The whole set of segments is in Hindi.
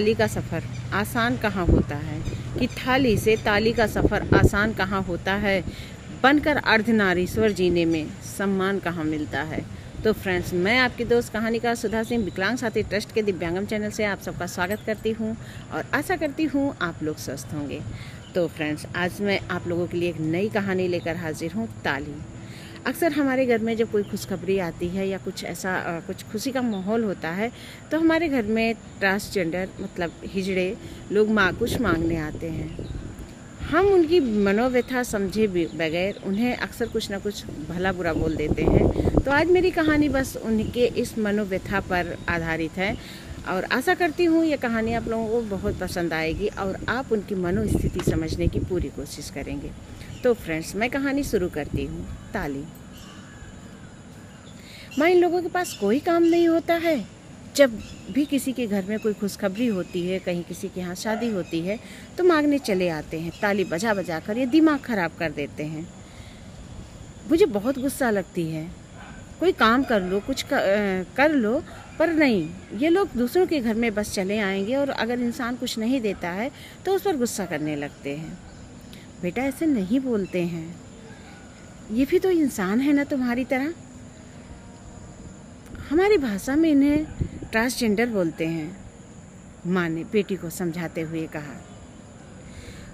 ताली का सफ़र आसान कहाँ होता है, कि थाली से ताली का सफ़र आसान कहाँ होता है, बनकर अर्धनारीश्वर जीने में सम्मान कहाँ मिलता है। तो फ्रेंड्स, मैं आपकी दोस्त कहानीकार सुधा सिंह विकलांग साथी ट्रस्ट के दिव्यांगम चैनल से आप सबका स्वागत करती हूं और आशा करती हूं आप लोग स्वस्थ होंगे। तो फ्रेंड्स, आज मैं आप लोगों के लिए एक नई कहानी लेकर हाजिर हूं, ताली। अक्सर हमारे घर में जब कोई खुशखबरी आती है या कुछ ऐसा कुछ खुशी का माहौल होता है तो हमारे घर में ट्रांसजेंडर मतलब हिजड़े लोग कुछ मांगने आते हैं। हम उनकी मनोव्यथा समझे बगैर उन्हें अक्सर कुछ ना कुछ भला बुरा बोल देते हैं। तो आज मेरी कहानी बस उनके इस मनोव्यथा पर आधारित है और आशा करती हूँ ये कहानी आप लोगों को बहुत पसंद आएगी और आप उनकी मनोस्थिति समझने की पूरी कोशिश करेंगे। तो फ्रेंड्स, मैं कहानी शुरू करती हूँ। ताली। माँ, इन लोगों के पास कोई काम नहीं होता है। जब भी किसी के घर में कोई खुशखबरी होती है, कहीं किसी के यहाँ शादी होती है तो मांगने चले आते हैं। ताली बजा बजा कर ये दिमाग खराब कर देते हैं। मुझे बहुत गुस्सा लगती है। कोई काम कर लो, कुछ कर लो, पर नहीं, ये लोग दूसरों के घर में बस चले आएंगे और अगर इंसान कुछ नहीं देता है तो उस पर गुस्सा करने लगते हैं। बेटा, ऐसे नहीं बोलते हैं, ये भी तो इंसान है ना तुम्हारी तरह। हमारी भाषा में इन्हें ट्रांसजेंडर बोलते हैं, माँ ने बेटी को समझाते हुए कहा।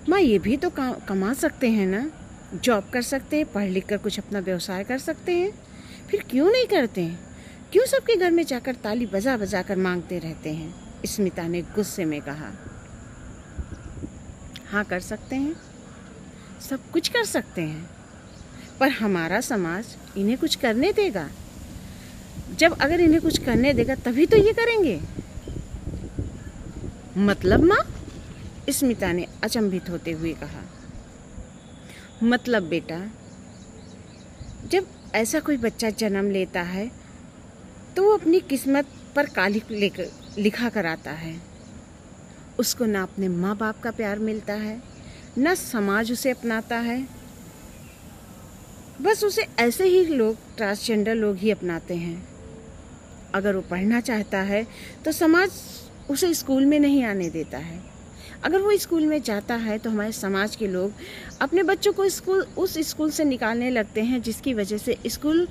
माँ, ये भी तो कमा सकते हैं ना, जॉब कर सकते हैं, पढ़ लिख कर कुछ अपना व्यवसाय कर सकते हैं, फिर क्यों नहीं करते हैं? क्यों सबके घर में जाकर ताली बजा बजा कर मांगते रहते हैं? स्मिता ने गुस्से में कहा। हाँ, कर सकते हैं, सब कुछ कर सकते हैं, पर हमारा समाज इन्हें कुछ करने देगा? जब अगर इन्हें कुछ करने देगा तभी तो ये करेंगे। मतलब माँ? स्मिता ने अचंभित होते हुए कहा। मतलब बेटा, जब ऐसा कोई बच्चा जन्म लेता है तो वो अपनी किस्मत पर कालिख लिखा कर आता है। उसको ना अपने माँ बाप का प्यार मिलता है, ना समाज उसे अपनाता है, बस उसे ऐसे ही लोग, ट्रांसजेंडर लोग ही अपनाते हैं। अगर वो पढ़ना चाहता है तो समाज उसे स्कूल में नहीं आने देता है। अगर वो स्कूल में जाता है तो हमारे समाज के लोग अपने बच्चों को उस स्कूल से निकालने लगते हैं, जिसकी वजह से स्कूल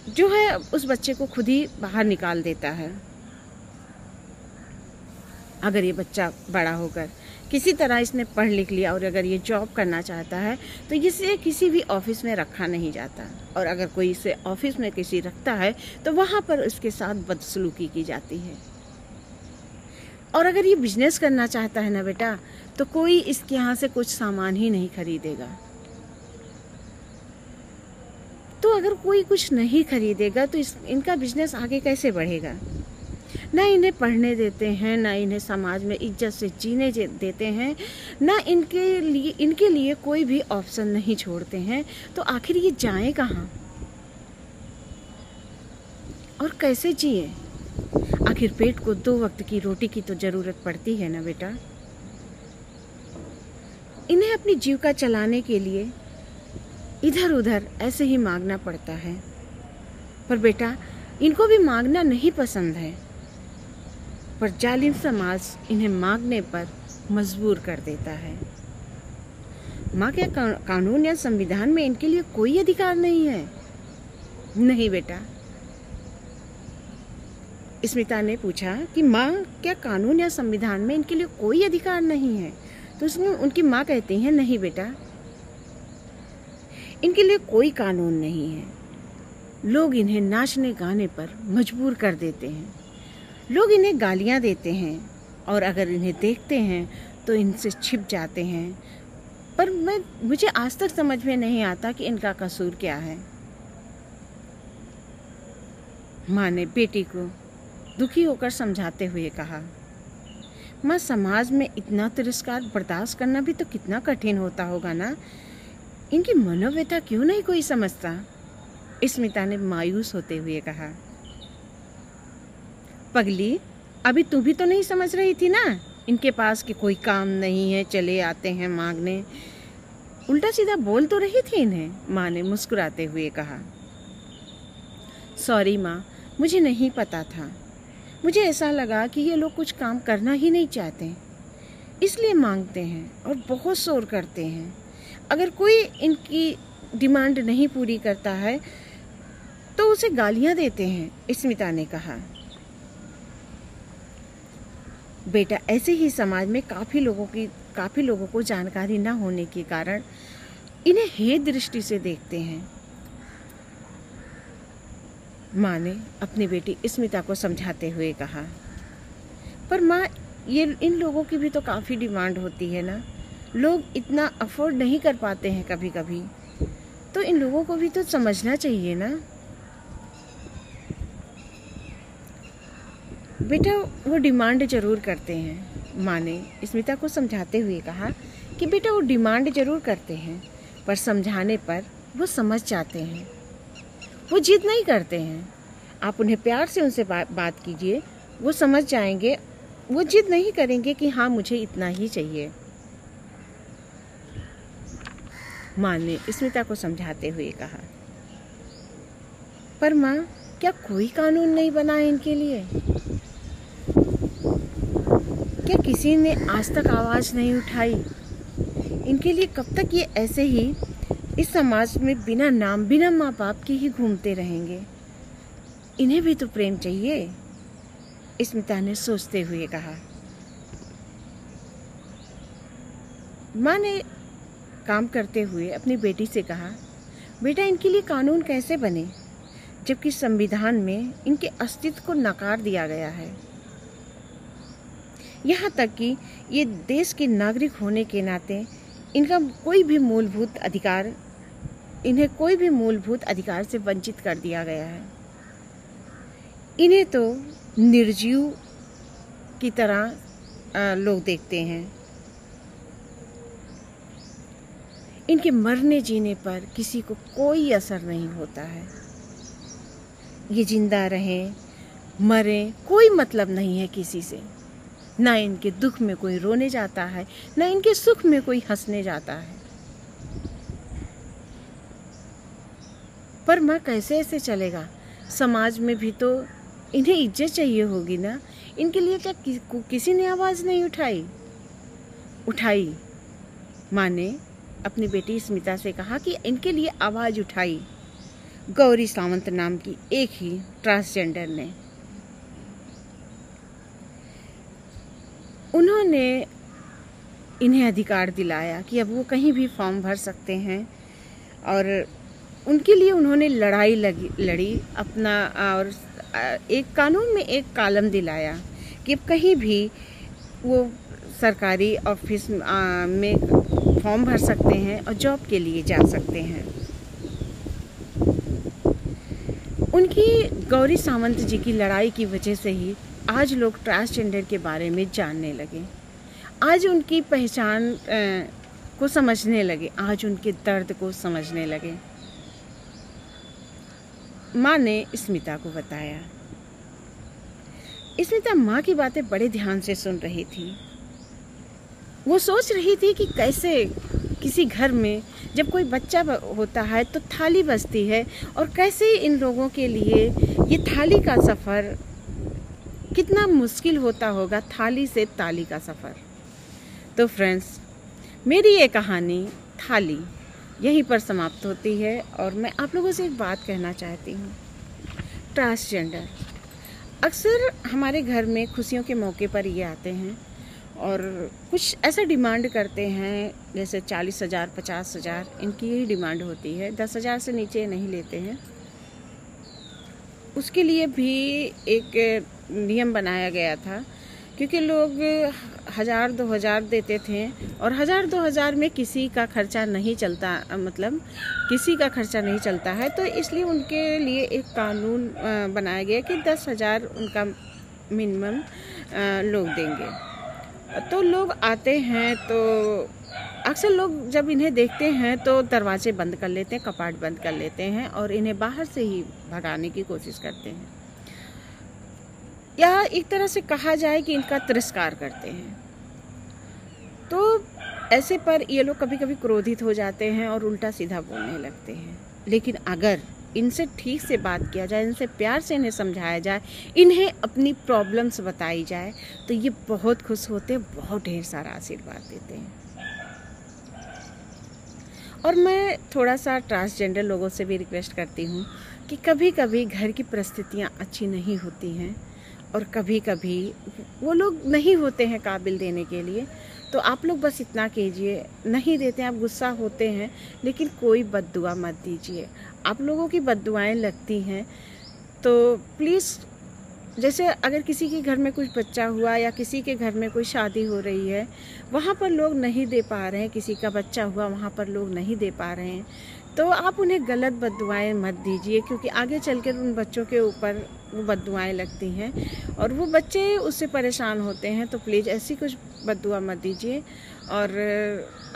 जो है उस बच्चे को खुद ही बाहर निकाल देता है। अगर ये बच्चा बड़ा होकर किसी तरह इसने पढ़ लिख लिया और अगर ये जॉब करना चाहता है तो इसे किसी भी ऑफिस में रखा नहीं जाता, और अगर कोई इसे ऑफिस में किसी रखता है तो वहाँ पर उसके साथ बदसलूकी की जाती है। और अगर ये बिजनेस करना चाहता है ना बेटा, तो कोई इसके यहाँ से कुछ सामान ही नहीं खरीदेगा। तो अगर कोई कुछ नहीं खरीदेगा तो इनका बिजनेस आगे कैसे बढ़ेगा? ना इन्हें पढ़ने देते हैं, ना इन्हें समाज में इज्जत से जीने देते हैं, ना इनके लिए कोई भी ऑप्शन नहीं छोड़ते हैं। तो आखिर ये जाएं कहाँ और कैसे जिए? आखिर पेट को 2 वक्त की रोटी की तो जरूरत पड़ती है ना बेटा। इन्हें अपनी जीविका चलाने के लिए इधर उधर ऐसे ही मांगना पड़ता है। पर बेटा, इनको भी मांगना नहीं पसंद है, पर जालिम समाज इन्हें मांगने पर मजबूर कर देता है। माँ, क्या कानून या संविधान में इनके लिए कोई अधिकार नहीं है? नहीं बेटा। स्मिता ने पूछा कि माँ, क्या कानून या संविधान में इनके लिए कोई अधिकार नहीं है? तो उसमें उनकी माँ कहती है, नहीं बेटा, इनके लिए कोई कानून नहीं है। लोग इन्हें नाचने गाने पर मजबूर कर देते हैं, लोग इन्हें गालियां देते हैं और अगर इन्हें देखते हैं तो इनसे छिप जाते हैं। पर मुझे आज तक समझ में नहीं आता कि इनका कसूर क्या है। माँ ने बेटी को दुखी होकर समझाते हुए कहा। माँ, समाज में इतना तिरस्कार बर्दाश्त करना भी तो कितना कठिन होता होगा ना। इनकी मनोव्यथा क्यों नहीं कोई समझता? स्मिता ने मायूस होते हुए कहा। पगली, अभी तू भी तो नहीं समझ रही थी ना, इनके पास कि कोई काम नहीं है, चले आते हैं मांगने। उल्टा सीधा बोल तो रही थी इन्हें, माँ ने मुस्कुराते हुए कहा। सॉरी माँ, मुझे नहीं पता था। मुझे ऐसा लगा कि ये लोग कुछ काम करना ही नहीं चाहते, इसलिए मांगते हैं और बहुत शोर करते हैं। अगर कोई इनकी डिमांड नहीं पूरी करता है तो उसे गालियां देते हैं, स्मिता ने कहा। बेटा, ऐसे ही समाज में काफ़ी लोगों को जानकारी न होने के कारण इन्हें हेय दृष्टि से देखते हैं, माँ ने अपनी बेटी स्मिता को समझाते हुए कहा। पर माँ, ये इन लोगों की भी तो काफ़ी डिमांड होती है ना, लोग इतना अफोर्ड नहीं कर पाते हैं कभी कभी, तो इन लोगों को भी तो समझना चाहिए ना। बेटा, वो डिमांड ज़रूर करते हैं, माँ ने स्मिता को समझाते हुए कहा कि बेटा वो डिमांड ज़रूर करते हैं, पर समझाने पर वो समझ जाते हैं, वो जिद नहीं करते हैं। आप उन्हें प्यार से उनसे बात कीजिए, वो समझ जाएंगे, वो जिद नहीं करेंगे कि हाँ मुझे इतना ही चाहिए, माँ ने स्मिता को समझाते हुए कहा। पर माँ, क्या कोई कानून नहीं बना है इनके लिए? क्या किसी ने आज तक आवाज़ नहीं उठाई इनके लिए? कब तक ये ऐसे ही इस समाज में बिना नाम, बिना माँ बाप के ही घूमते रहेंगे? इन्हें भी तो प्रेम चाहिए, स्मिता ने सोचते हुए कहा। माँ ने काम करते हुए अपनी बेटी से कहा, बेटा इनके लिए कानून कैसे बने जबकि संविधान में इनके अस्तित्व को नकार दिया गया है। यहाँ तक कि ये देश के नागरिक होने के नाते इन्हें कोई भी मूलभूत अधिकार से वंचित कर दिया गया है। इन्हें तो निर्जीव की तरह लोग देखते हैं। इनके मरने जीने पर किसी को कोई असर नहीं होता है। ये जिंदा रहें मरें कोई मतलब नहीं है किसी से। ना इनके दुख में कोई रोने जाता है, ना इनके सुख में कोई हंसने जाता है। पर माँ, कैसे ऐसे चलेगा? समाज में भी तो इन्हें इज्जत चाहिए होगी ना। इनके लिए क्या किसी ने आवाज़ नहीं उठाई? माँ ने अपनी बेटी स्मिता से कहा कि इनके लिए आवाज़ उठाई गौरी सावंत नाम की एक ही ट्रांसजेंडर ने। उन्होंने इन्हें अधिकार दिलाया कि अब वो कहीं भी फॉर्म भर सकते हैं और उनके लिए उन्होंने लड़ी अपना, और एक कानून में एक कॉलम दिलाया कि अब कहीं भी वो सरकारी ऑफिस में फॉर्म भर सकते हैं और जॉब के लिए जा सकते हैं। उनकी गौरी सावंत जी की लड़ाई की वजह से ही आज लोग ट्रांसजेंडर के बारे में जानने लगे, आज उनकी पहचान को समझने लगे, आज उनके दर्द को समझने लगे। माँ ने स्मिता को बताया। स्मिता माँ की बातें बड़े ध्यान से सुन रही थी। वो सोच रही थी कि कैसे किसी घर में जब कोई बच्चा होता है तो थाली बजती है, और कैसे इन लोगों के लिए ये थाली का सफ़र कितना मुश्किल होता होगा, थाली से ताली का सफ़र। तो फ्रेंड्स, मेरी ये कहानी थाली यहीं पर समाप्त होती है और मैं आप लोगों से एक बात कहना चाहती हूँ। ट्रांसजेंडर अक्सर हमारे घर में खुशियों के मौके पर ये आते हैं और कुछ ऐसा डिमांड करते हैं, जैसे 40,000 50,000 इनकी यही डिमांड होती है, 10,000 से नीचे नहीं लेते हैं। उसके लिए भी एक नियम बनाया गया था, क्योंकि लोग 1,000-2,000 देते थे और 1,000-2,000 में किसी का खर्चा नहीं चलता, मतलब किसी का खर्चा नहीं चलता है। तो इसलिए उनके लिए एक कानून बनाया गया कि 10,000 उनका मिनिमम लोग देंगे। तो लोग आते हैं, तो अक्सर लोग जब इन्हें देखते हैं तो दरवाजे बंद कर लेते हैं, कपाट बंद कर लेते हैं और इन्हें बाहर से ही भगाने की कोशिश करते हैं, या एक तरह से कहा जाए कि इनका तिरस्कार करते हैं। तो ऐसे पर ये लोग कभी कभी क्रोधित हो जाते हैं और उल्टा सीधा बोलने लगते हैं। लेकिन अगर इनसे ठीक से बात किया जाए, इनसे प्यार से इन्हें समझाया जाए, इन्हें अपनी प्रॉब्लम्स बताई जाए, तो ये बहुत खुश होते हैं, बहुत ढेर सारा आशीर्वाद देते हैं। और मैं थोड़ा सा ट्रांसजेंडर लोगों से भी रिक्वेस्ट करती हूँ कि कभी कभी घर की परिस्थितियाँ अच्छी नहीं होती हैं और कभी कभी वो लोग नहीं होते हैं काबिल देने के लिए, तो आप लोग बस इतना कीजिए, नहीं देते हैं आप, गुस्सा होते हैं, लेकिन कोई बद्दुआ मत दीजिए। आप लोगों की बद्दुआएं लगती हैं तो प्लीज़, जैसे अगर किसी के घर में कुछ बच्चा हुआ या किसी के घर में कोई शादी हो रही है, वहाँ पर लोग नहीं दे पा रहे हैं, किसी का बच्चा हुआ वहाँ पर लोग नहीं दे पा रहे हैं, तो आप उन्हें गलत बद्दुआएं मत दीजिए, क्योंकि आगे चलकर उन बच्चों के ऊपर वो बद्दुआएं लगती हैं और वो बच्चे उससे परेशान होते हैं। तो प्लीज़ ऐसी कुछ बद्दुआ मत दीजिए। और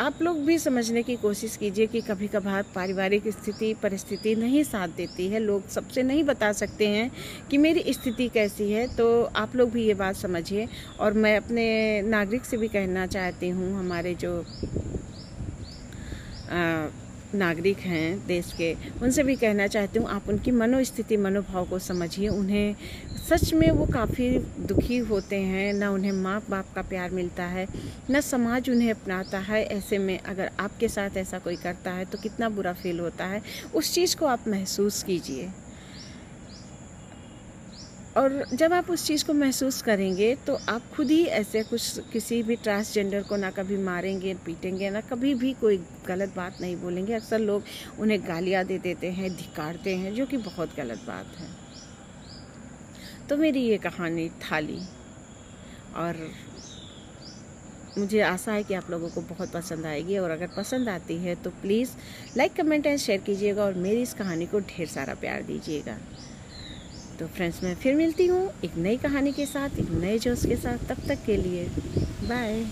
आप लोग भी समझने की कोशिश कीजिए कि कभी कभार पारिवारिक स्थिति परिस्थिति नहीं साथ देती है, लोग सबसे नहीं बता सकते हैं कि मेरी स्थिति कैसी है, तो आप लोग भी ये बात समझिए। और मैं अपने नागरिक से भी कहना चाहती हूँ, हमारे जो नागरिक हैं देश के, उनसे भी कहना चाहती हूँ, आप उनकी मनोस्थिति मनोभाव को समझिए। उन्हें सच में वो काफ़ी दुखी होते हैं, ना उन्हें माँ बाप का प्यार मिलता है, ना समाज उन्हें अपनाता है। ऐसे में अगर आपके साथ ऐसा कोई करता है तो कितना बुरा फील होता है, उस चीज़ को आप महसूस कीजिए। और जब आप उस चीज़ को महसूस करेंगे तो आप खुद ही ऐसे कुछ किसी भी ट्रांसजेंडर को ना कभी मारेंगे पीटेंगे, ना कभी भी कोई गलत बात नहीं बोलेंगे। अक्सर लोग उन्हें गालियाँ दे देते हैं, धिक्कारते हैं, जो कि बहुत गलत बात है। तो मेरी ये कहानी थाली, और मुझे आशा है कि आप लोगों को बहुत पसंद आएगी, और अगर पसंद आती है तो please like comment and share कीजिएगा और मेरी इस कहानी को ढेर सारा प्यार दीजिएगा। तो फ्रेंड्स, मैं फिर मिलती हूँ एक नई कहानी के साथ, एक नए जोश के साथ। तब तक के लिए बाय।